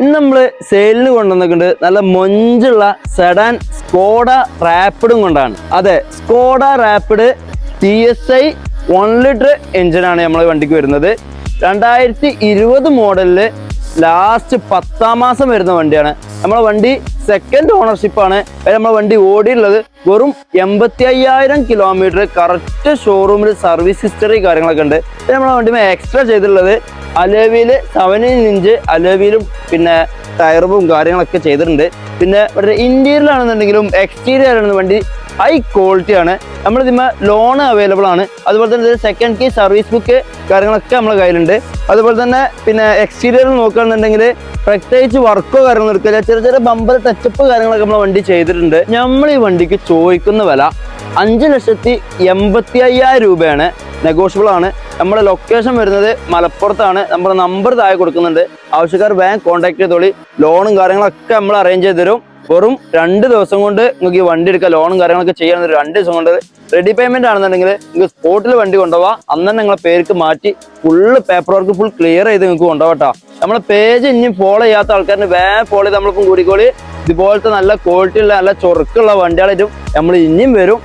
ഇന്ന് നമ്മൾ സെയിലിന് കൊണ്ടുവന്നിട്ടുണ്ട് നല്ല മൊഞ്ചുള്ള സെഡാൻ സ്കോഡ റാപ്പിഡും കൊണ്ടാണ്. അതെ, സ്കോഡ റാപ്പിഡ് TSI 1 ലിറ്റർ എഞ്ചിനാണ് നമ്മളെ വണ്ടിക്ക് വരുന്നത്. 2020 മോഡലില് ലാസ്റ്റ് 10ാം മാസം വരുന്ന വണ്ടിയാണ്. നമ്മളെ വണ്ടി സെക്കൻഡ് ഓണർഷിപ്പാണ്. നമ്മളെ വണ്ടി ഓടിയുള്ളത് വെറും 85,000 കിലോമീറ്റർ. കറക്റ്റ് ഷോറൂമിൽ സർവീസ് ഹിസ്റ്ററി കാര്യങ്ങളൊക്കെ ഉണ്ട്. നമ്മളെ വണ്ടി എക്സ്ട്രാ ചെയ്തിട്ടുള്ളത് അലോവിയില് 7 ഇഞ്ച് അലോവിയിലും പിന്നെ ടയറും കാര്യങ്ങളൊക്കെ ചെയ്തിട്ടുണ്ട്. പിന്നെ ഇവിടെ ഇന്റീരിയറിലാണെന്നുണ്ടെങ്കിലും എക്സ്റ്റീരിയർ ആണെന്ന് വണ്ടി ഹൈ ക്വാളിറ്റി ആണ്. നമ്മളിതിന്മേ ലോൺ അവൈലബിൾ ആണ്. അതുപോലെ തന്നെ സെക്കൻഡ് കീ സർവീസ് ബുക്ക് കാര്യങ്ങളൊക്കെ നമ്മളെ കയ്യിലുണ്ട്. അതുപോലെ തന്നെ പിന്നെ എക്സ്റ്റീരിയറിൽ നോക്കുകയാണെന്നുണ്ടെങ്കിൽ പ്രത്യേകിച്ച് വർക്കോ കാര്യങ്ങളോ എടുക്കില്ല. ചെറിയ ചെറിയ ബമ്പർ ടച്ചപ്പ് കാര്യങ്ങളൊക്കെ നമ്മളെ വണ്ടി ചെയ്തിട്ടുണ്ട്. നമ്മൾ ഈ വണ്ടിക്ക് ചോദിക്കുന്ന വില 5,85,000 രൂപയാണ്. നെഗോഷ്യബിൾ ആണ്. നമ്മുടെ ലൊക്കേഷൻ വരുന്നത് മലപ്പുറത്താണ്. നമ്മുടെ നമ്പർ താഴെ കൊടുക്കുന്നുണ്ട്. ആവശ്യക്കാർ ബാങ്ക് കോൺടാക്ട് ചെയ്തോളി. ലോണും കാര്യങ്ങളൊക്കെ നമ്മൾ അറേഞ്ച് ചെയ്ത് തരും. വെറും 2 ദിവസം കൊണ്ട് നിങ്ങൾക്ക് ഈ വണ്ടി എടുക്കുക. ലോണും കാര്യങ്ങളൊക്കെ ചെയ്യാൻ 2 ദിവസം കൊണ്ട് റെഡി പേയ്മെന്റ് ആണെന്നുണ്ടെങ്കിൽ നിങ്ങൾക്ക് സ്പോട്ടിൽ വണ്ടി കൊണ്ടുപോകാം. അന്ന് തന്നെ നിങ്ങളെ പേർക്ക് മാറ്റി full paper work full clear ചെയ്ത് നിങ്ങൾക്ക് കൊണ്ടുപോകട്ടോ. നമ്മളെ പേജ് ഇനിയും ഫോളോ ചെയ്യാത്ത ആൾക്കാരിന് വേഗം ഫോളോ ചെയ്ത് നമ്മളിപ്പം കൂടിക്കോളി. ഇതുപോലത്തെ നല്ല ക്വാളിറ്റി ഉള്ള നല്ല ചൊറുക്കുള്ള വണ്ടികളായിട്ടും നമ്മൾ ഇനിയും വരും.